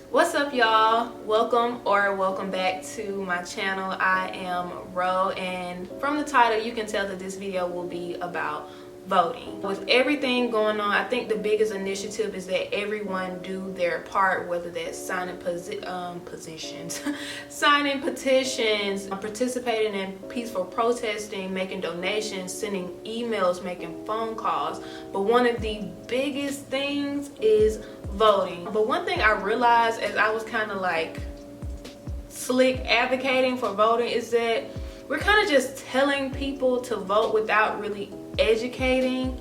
What's up, y'all? Welcome back to my channel. I am Ro, and from the title you can tell that this video will be about voting. With everything going on, I think the biggest initiative is that everyone do their part, whether that's signing petitions, signing petitions, participating in peaceful protesting, making donations, sending emails, making phone calls. But one of the biggest things is voting. But one thing I realized as I was kind of like slick advocating for voting is that we're kind of just telling people to vote without really educating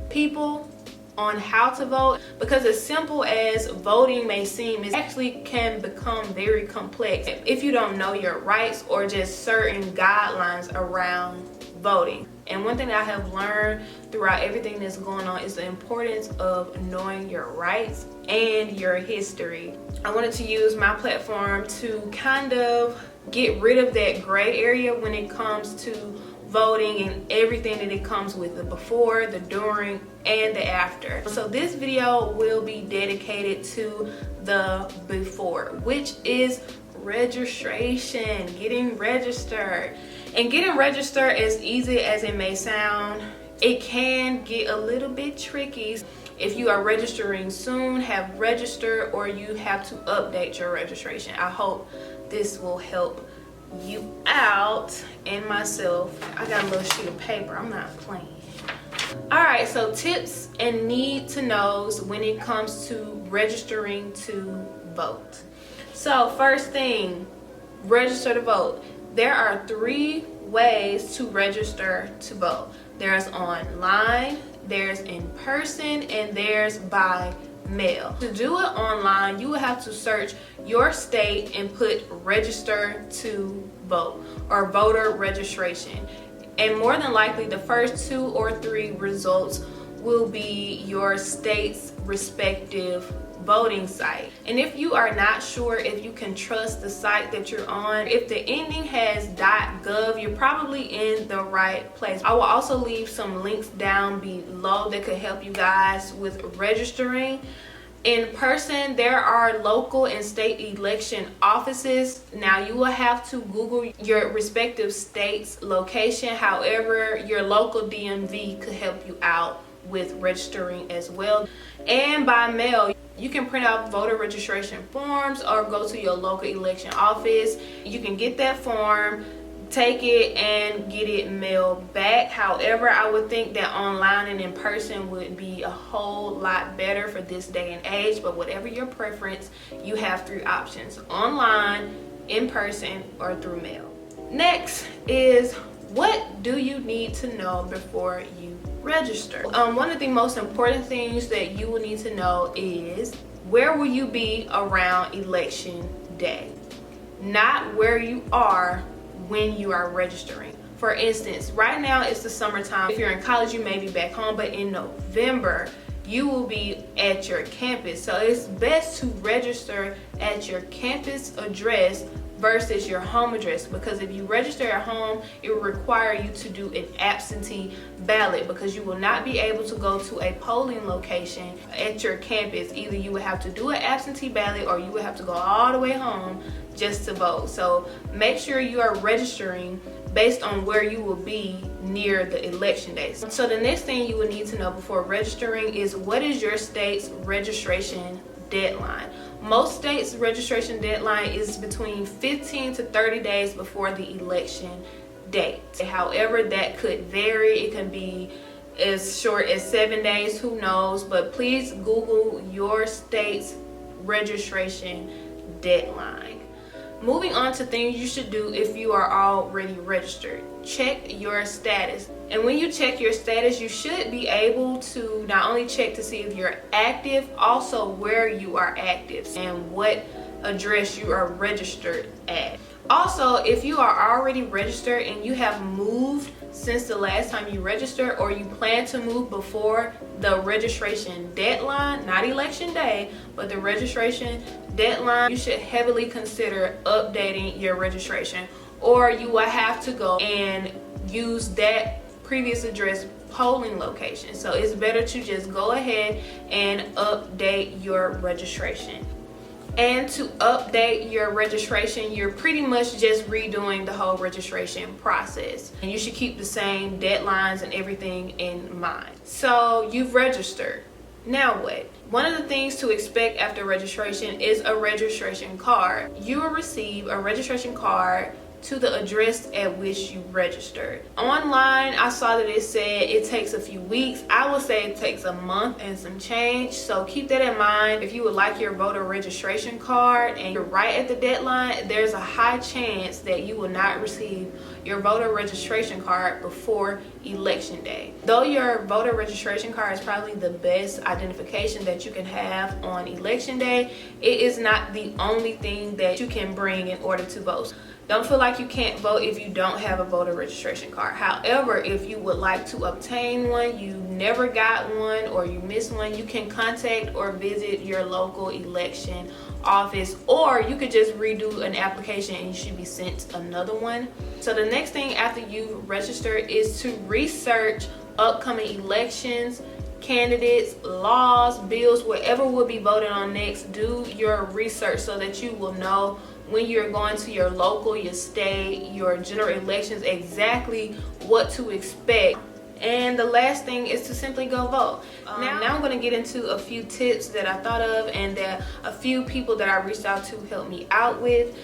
people on how to vote, because as simple as voting may seem, it actually can become very complex if you don't know your rights or just certain guidelines around voting. And one thing that I have learned throughout everything that's going on is the importance of knowing your rights and your history. I wanted to use my platform to kind of get rid of that gray area when it comes to voting and everything that it comes with, the before, the during, and the after. So this video will be dedicated to the before, which is registration, getting registered. And getting registered, as easy as it may sound, it can get a little bit tricky if you are registering soon, have registered, or you have to update your registration. I hope this will help you out and myself. I got a little sheet of paper, I'm not playing. Alright, so tips and need to knows when it comes to registering to vote. So first thing, register to vote. There are 3 ways to register to vote. There's online, there's in person, and there's by mail. To do it online, you will have to search your state and put register to vote or voter registration. And more than likely, the first 2 or 3 results will be your state's respective voting site. And if you are not sure if you can trust the site that you're on, if the ending has .gov, you're probably in the right place. I will also leave some links down below that could help you guys with registering. In person, there are local and state election offices. Now you will have to Google your respective state's location. However, your local DMV could help you out with registering as well. And by mail, you can print out voter registration forms or go to your local election office. You can get that form, take it, and get it mailed back. However, I would think that online and in person would be a whole lot better for this day and age. But whatever your preference, you have 3 options: online, in person, or through mail. Next is, what do you need to know before you register? One of the most important things that you will need to know is, where will you be around election day? Not where you are when you are registering. For instance, right now it's the summertime. If you're in college, you may be back home, but in November you will be at your campus. So it's best to register at your campus address versus your home address, because if you register at home, it will require you to do an absentee ballot, because you will not be able to go to a polling location at your campus. Either you would have to do an absentee ballot or you would have to go all the way home just to vote. So make sure you are registering based on where you will be near the election days. So the next thing you will need to know before registering is, what is your state's registration deadline? Most states' registration deadline is between 15 to 30 days before the election date. However, that could vary. It can be as short as 7 days, who knows? But please Google your state's registration deadline. Moving on to things you should do if you are already registered. Check your status. And when you check your status, you should be able to not only check to see if you're active, also where you are active and what address you are registered at. Also, if you are already registered and you have moved since the last time you registered, or you plan to move before the registration deadline, not election day, but the registration deadline, you should heavily consider updating your registration, or you will have to go and use that previous address polling location. So it's better to just go ahead and update your registration. And to update your registration, you're pretty much just redoing the whole registration process. And you should keep the same deadlines and everything in mind. So you've registered. Now what? One of the things to expect after registration is a registration card. You will receive a registration card to the address at which you registered. Online, I saw that it said it takes a few weeks. I would say it takes a month and some change, so keep that in mind. If you would like your voter registration card and you're right at the deadline, there's a high chance that you will not receive your voter registration card before election day. Though your voter registration card is probably the best identification that you can have on election day, it is not the only thing that you can bring in order to vote. Don't feel like you can't vote if you don't have a voter registration card. However, if you would like to obtain one, you never got one, or you missed one, you can contact or visit your local election office, or you could just redo an application and you should be sent another one. So the next thing after you register is to research upcoming elections, candidates, laws, bills, whatever will be voted on next. Do your research so that you will know when you're going to your local, your state, your general elections, exactly what to expect. And the last thing is to simply go vote. Now I'm going to get into a few tips that I thought of and that a few people that I reached out to helped me out with.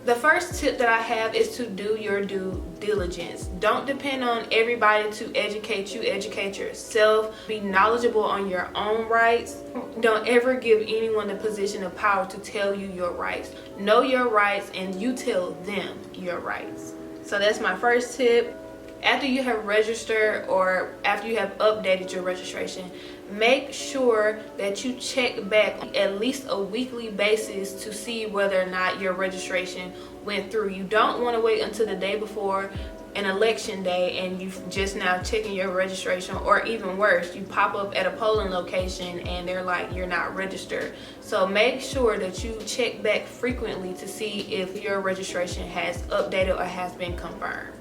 The first tip that I have is to do your due diligence. Don't depend on everybody to educate you. Educate yourself. Be knowledgeable on your own rights. Don't ever give anyone the position of power to tell you your rights. Know your rights and you tell them your rights. So that's my first tip. After you have registered or after you have updated your registration, make sure that you check back at least a weekly basis to see whether or not your registration went through. You don't want to wait until the day before an election day and you just now checking your registration, or even worse, you pop up at a polling location and they're like, you're not registered. So make sure that you check back frequently to see if your registration has updated or has been confirmed.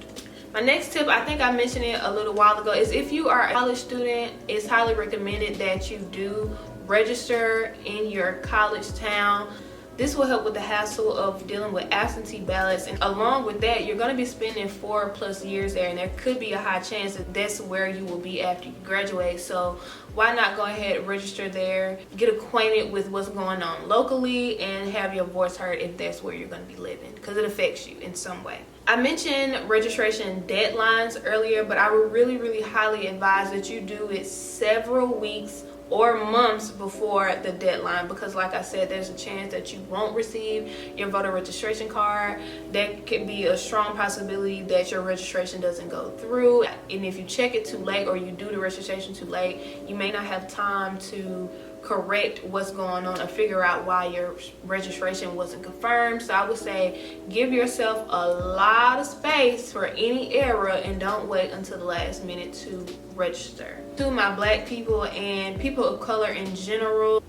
My next tip, I think I mentioned it a little while ago, is if you are a college student, it's highly recommended that you do register in your college town. This will help with the hassle of dealing with absentee ballots, and along with that, you're going to be spending 4+ years there, and there could be a high chance that that's where you will be after you graduate. So why not go ahead and register there, get acquainted with what's going on locally, and have your voice heard if that's where you're going to be living, because it affects you in some way. I mentioned registration deadlines earlier, but I would really highly advise that you do it several weeks or months before the deadline, because like I said, there's a chance that you won't receive your voter registration card. There could be a strong possibility that your registration doesn't go through, and if you check it too late or you do the registration too late, you may not have time to correct what's going on or figure out why your registration wasn't confirmed. So I would say give yourself a lot of space for any error and don't wait until the last minute to register. To my Black people and people of color in general,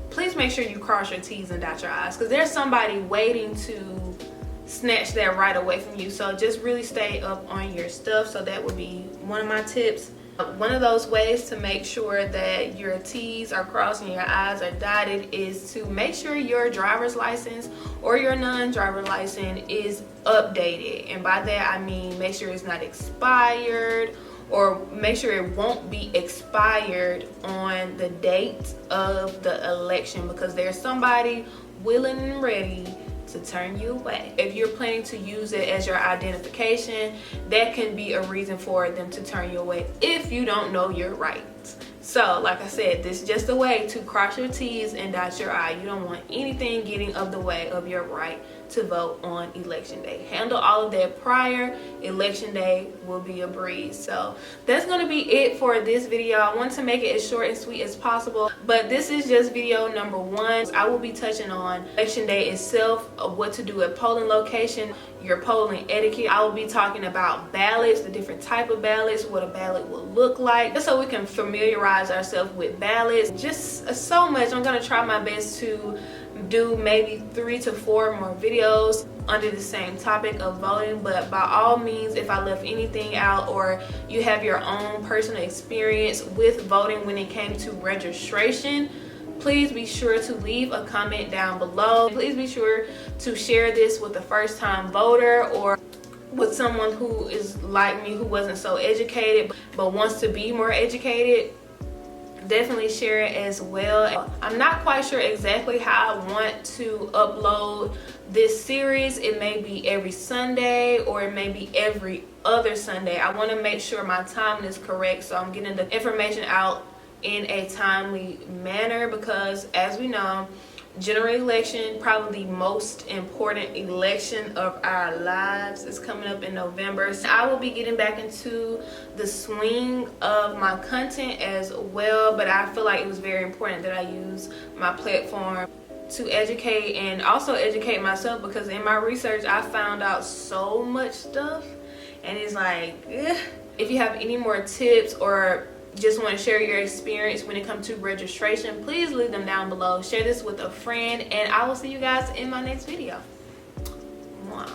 please make sure you cross your T's and dot your I's, because there's somebody waiting to snatch that right away from you. So just really stay up on your stuff. So that would be one of my tips. One of those ways to make sure that your T's are crossed and your I's are dotted is to make sure your driver's license or your non-driver license is updated. And by that I mean make sure it's not expired, or make sure it won't be expired on the date of the election, because there's somebody willing and ready to turn you away. If you're planning to use it as your identification, that can be a reason for them to turn you away if you don't know your rights. So like I said, this is just a way to cross your T's and dot your I. You don't want anything getting of the way of your right to vote on election day. Handle all of that prior. Election day will be a breeze. So that's going to be it for this video. I want to make it as short and sweet as possible, but this is just video number 1. I will be touching on election day itself, what to do at polling location, your polling etiquette. I will be talking about ballots, the different type of ballots, what a ballot will look like, just so we can familiarize ourselves with ballots. Just so much. I'm going to try my best to do maybe 3 to 4 more videos under the same topic of voting, but by all means, if I left anything out or you have your own personal experience with voting when it came to registration, please be sure to leave a comment down below. Please be sure to share this with a first-time voter or with someone who is like me, who wasn't so educated but wants to be more educated. Definitely share it as well. I'm not quite sure exactly how I want to upload this series. It may be every Sunday or it may be every other Sunday. I want to make sure my timing is correct, so I'm getting the information out in a timely manner, because as we know, general election, probably the most important election of our lives, is coming up in November. So I will be getting back into the swing of my content as well, but I feel like it was very important that I use my platform to educate and also educate myself, because in my research I found out so much stuff and it's like, ugh. If you have any more tips or just want to share your experience when it comes to registration, please leave them down below. Share this with a friend, and I will see you guys in my next video. Mwah.